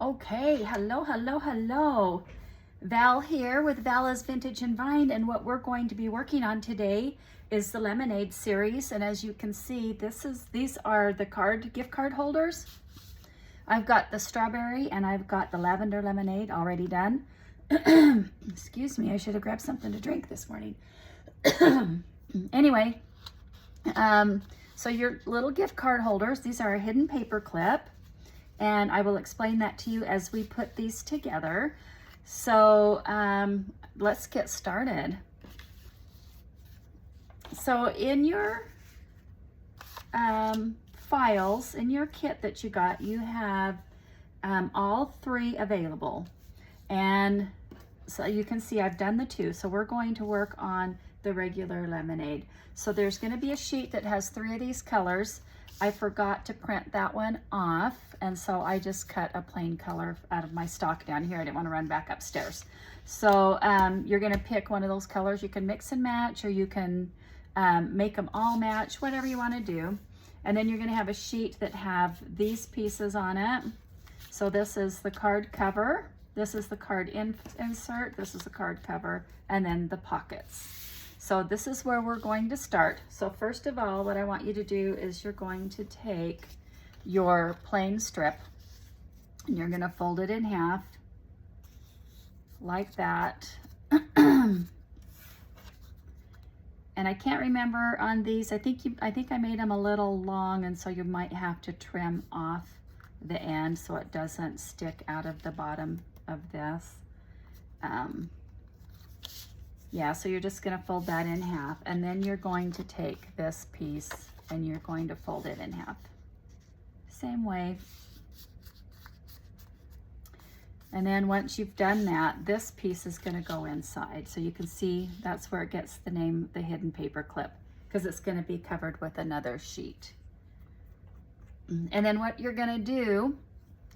Okay, hello. Val here with Vala's Vintage and Vine, and what we're going to be working on today is the lemonade series. And as you can see, these are the gift card holders. I've got the strawberry and I've got the lavender lemonade already done. Excuse me, I should have grabbed something to drink this morning. Anyway, so your little gift card holders, these are a hidden paper clip. And I will explain that to you as we put these together. So let's get started. So in your files, in your kit that you got, you have all three available. And so you can see I've done the two. So we're going to work on the regular lemonade. So there's going to be a sheet that has three of these colors. I forgot to print that one off, and so I just cut a plain color out of my stock down here. I didn't want to run back upstairs. So you're going to pick one of those colors. You can mix and match, or you can make them all match, whatever you want to do. And then you're going to have a sheet that have these pieces on it. So this is the card cover, this is the card insert, this is the card cover, and then the pockets. So this is where we're going to start. So first of all, what I want you to do is you're going to take your plain strip and you're going to fold it in half like that. And I can't remember on these, I think I made them a little long, and so you might have to trim off the end so it doesn't stick out of the bottom of this. Yeah, so you're just going to fold that in half, and then you're going to take this piece and you're going to fold it in half. Same way. And then once you've done that, this piece is going to go inside. So you can see that's where it gets the name, the hidden paper clip, because it's going to be covered with another sheet. And then what you're going to do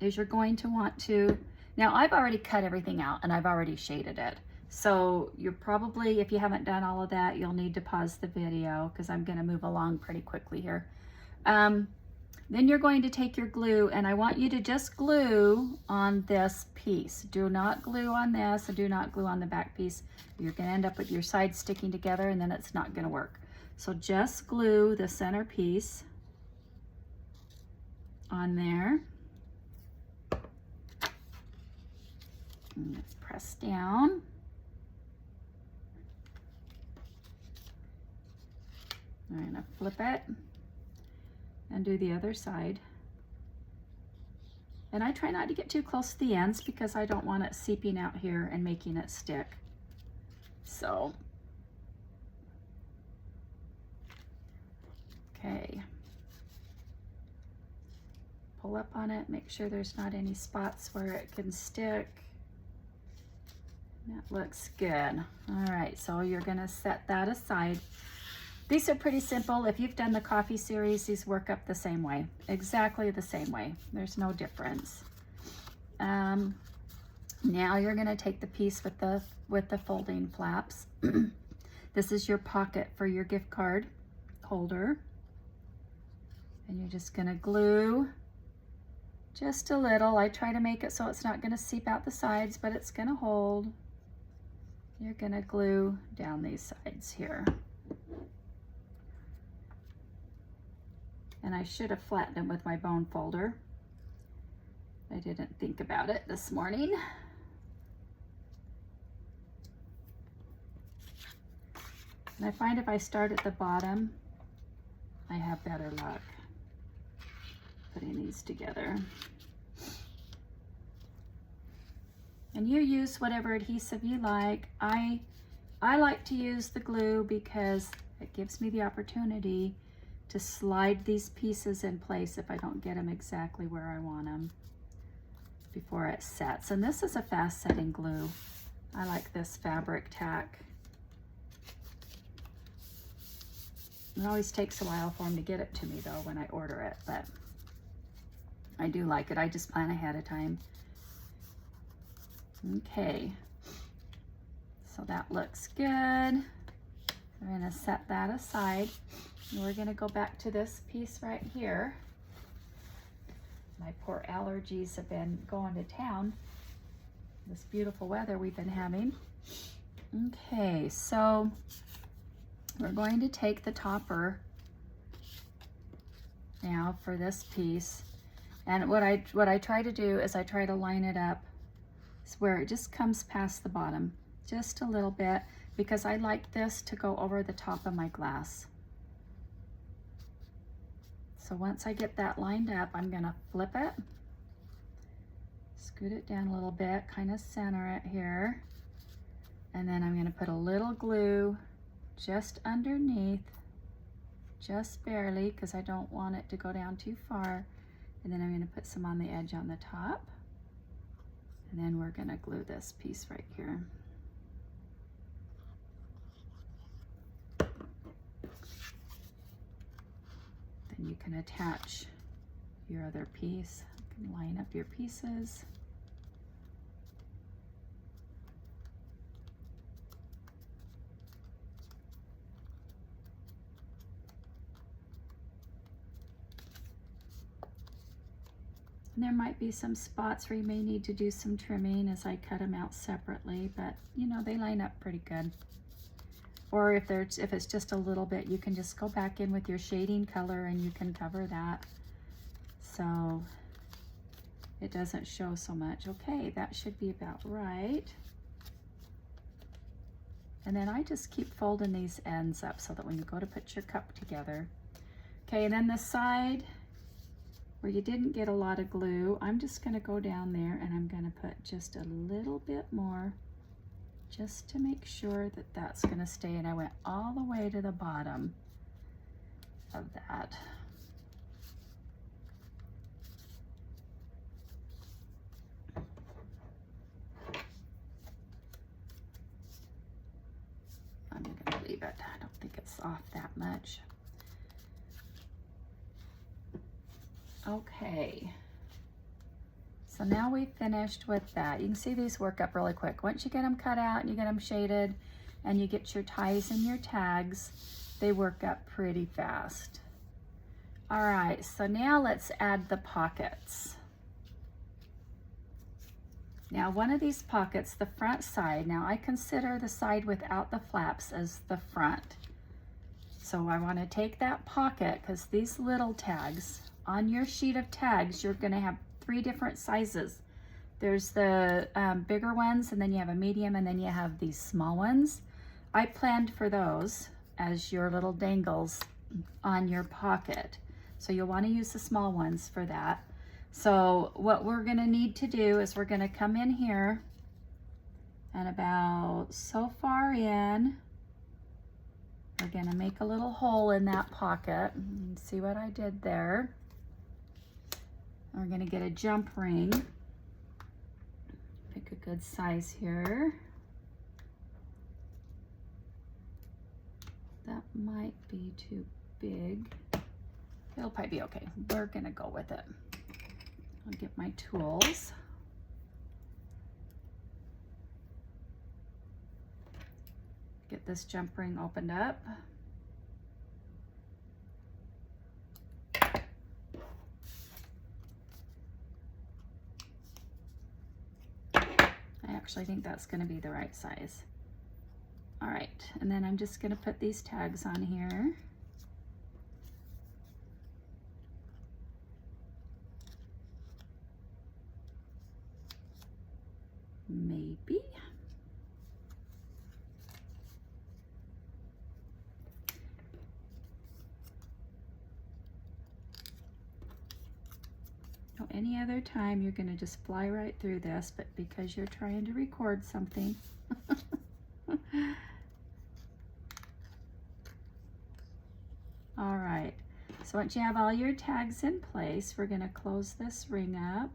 is you're going to want to, now I've already cut everything out and I've already shaded it. So you're probably, if you haven't done all of that, you'll need to pause the video because I'm going to move along pretty quickly here. Then you're going to take your glue, and I want you to just glue on this piece. Do not glue on this, and do not glue on the back piece. You're going to end up with your sides sticking together, and then it's not going to work. So just glue the center piece on there. And let's press down. I'm going to flip it and do the other side. And I try not to get too close to the ends because I don't want it seeping out here and making it stick. So, okay. Pull up on it, make sure there's not any spots where it can stick. That looks good. All right, so you're gonna set that aside. These are pretty simple. If you've done the coffee series, these work up the same way, exactly the same way. There's no difference. Now you're gonna take the piece with the folding flaps. This is your pocket for your gift card holder. And you're just gonna glue just a little. I try to make it so it's not gonna seep out the sides, but it's gonna hold. You're gonna glue down these sides here. And I should have flattened them with my bone folder. I didn't think about it this morning. And I find if I start at the bottom, I have better luck putting these together. And you use whatever adhesive you like. I like to use the glue because it gives me the opportunity to slide these pieces in place if I don't get them exactly where I want them before it sets. And this is a fast setting glue. I like this fabric tack. It always takes a while for them to get it to me though when I order it, but I do like it. I just plan ahead of time. Okay, so that looks good. We're gonna set that aside. And we're gonna go back to this piece right here. My poor allergies have been going to town. This beautiful weather we've been having. Okay, so we're going to take the topper now for this piece. And what I try to do is I try to line it up where it just comes past the bottom, just a little bit, because I like this to go over the top of my glass. So once I get that lined up, I'm gonna flip it, scoot it down a little bit, kind of center it here, and then I'm gonna put a little glue just underneath, just barely, because I don't want it to go down too far. And then I'm gonna put some on the edge on the top. And then we're gonna glue this piece right here. Then you can attach your other piece. You can line up your pieces. And there might be some spots where you may need to do some trimming as I cut them out separately, but you know, they line up pretty good. Or if it's just a little bit, you can just go back in with your shading color and you can cover that so it doesn't show so much. Okay, that should be about right. And then I just keep folding these ends up so that when you go to put your cup together. Okay, and then the side where you didn't get a lot of glue, I'm just gonna go down there and I'm gonna put just a little bit more just to make sure that that's gonna stay. And I went all the way to the bottom of that. I'm gonna leave it. I don't think it's off that much. Okay, so now we've finished with that. You can see these work up really quick. Once you get them cut out and you get them shaded and you get your ties and your tags, they work up pretty fast. All right, so now let's add the pockets. Now one of these pockets, the front side, now I consider the side without the flaps as the front. So I want to take that pocket, because these little tags, on your sheet of tags, you're going to have 3 different sizes. There's the bigger ones, and then you have a medium, and then you have these small ones. I planned for those as your little dangles on your pocket. So you'll want to use the small ones for that. So what we're going to need to do is we're going to come in here and about so far in, we're going to make a little hole in that pocket. See what I did there? We're going to get a jump ring. Pick a good size here. That might be too big. It'll probably be okay. We're going to go with it. I'll get my tools. Get this jump ring opened up. I actually think that's going to be the right size. All right, and then I'm just going to put these tags on here. Maybe. Any other time you're going to just fly right through this, but because you're trying to record something. All right, so once you have all your tags in place, we're going to close this ring up.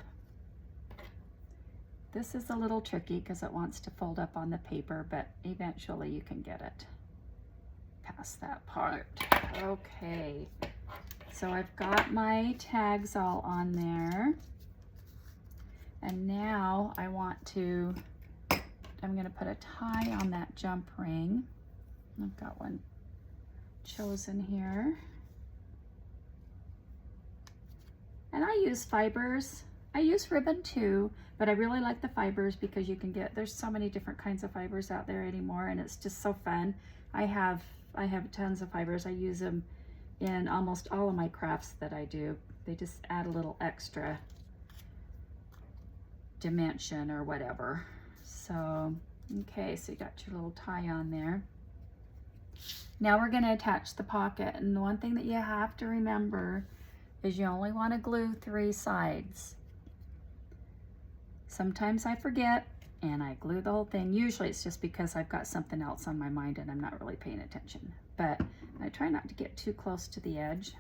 This is a little tricky because it wants to fold up on the paper, but eventually you can get it past that part. Okay. So I've got my tags all on there. And now I'm going to put a tie on that jump ring. I've got one chosen here. And I use fibers. I use ribbon too, but I really like the fibers because you can get, there's so many different kinds of fibers out there anymore, and it's just so fun. I have tons of fibers. I use them in almost all of my crafts that I do. They just add a little extra dimension or whatever. So, okay, so you got your little tie on there. Now we're going to attach the pocket, and the one thing that you have to remember is you only want to glue 3 sides. Sometimes I forget and I glue the whole thing. Usually it's just because I've got something else on my mind and I'm not really paying attention. But I try not to get too close to the edge.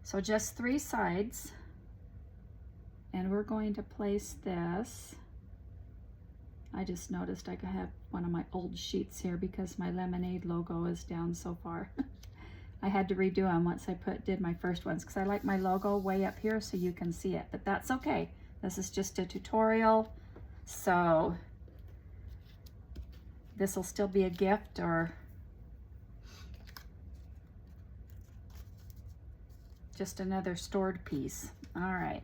So just 3 sides. And we're going to place this. I just noticed I have one of my old sheets here because my lemonade logo is down so far. I had to redo them once I did my first ones because I like my logo way up here so you can see it, but that's okay. This is just a tutorial, so this will still be a gift or just another stored piece. All right,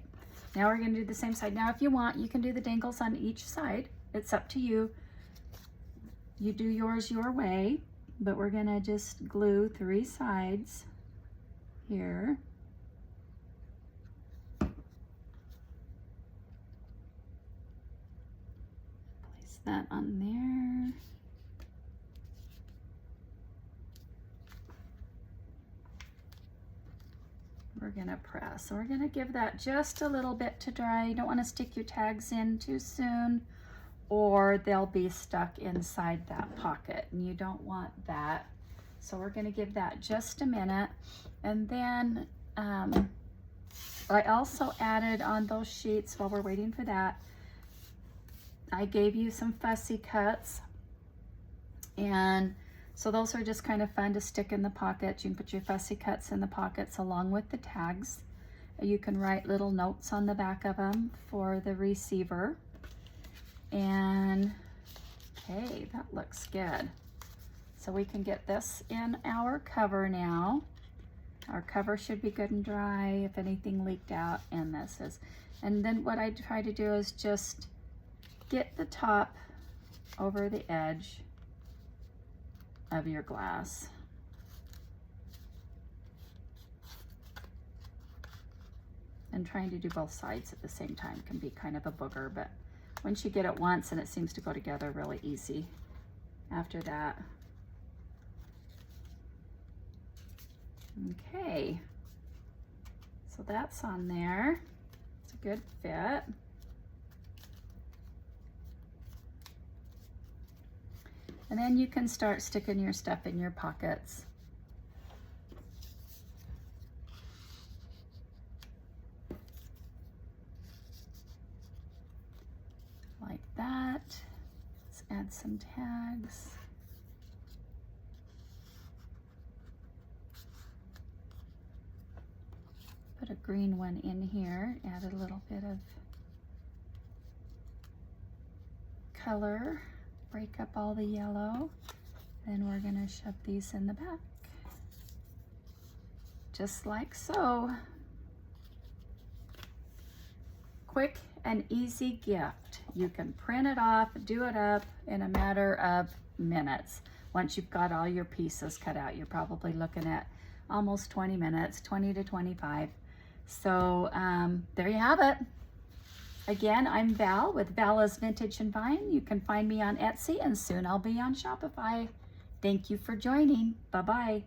now we're going to do the same side. Now if you want, you can do the dangles on each side. It's up to you. You do yours your way, but we're going to just glue 3 sides here. Place that on there. We're going to press. So we're going to give that just a little bit to dry. You don't want to stick your tags in too soon, or they'll be stuck inside that pocket, and you don't want that. So we're going to give that just a minute. And then I also added on those sheets, while we're waiting for that, I gave you some fussy cuts, and so those are just kind of fun to stick in the pockets. You can put your fussy cuts in the pockets along with the tags. You can write little notes on the back of them for the receiver. And okay, that looks good. So we can get this in our cover now. Our cover should be good and dry if anything leaked out, and this is. And then what I try to do is just get the top over the edge of your glass. And trying to do both sides at the same time can be kind of a booger, but once you get it once, and it seems to go together really easy after that. Okay, so that's on there. It's a good fit. And then you can start sticking your stuff in your pockets. Like that. Let's add some tags. Put a green one in here, add a little bit of color, break up all the yellow. Then we're gonna shove these in the back. Just like so. Quick and easy gift. You can print it off, do it up in a matter of minutes. Once you've got all your pieces cut out, you're probably looking at almost 20 minutes, 20 to 25. So there you have it. Again, I'm Val with Vala's Vintage and Vine. You can find me on Etsy, and soon I'll be on Shopify. Thank you for joining. Bye-bye.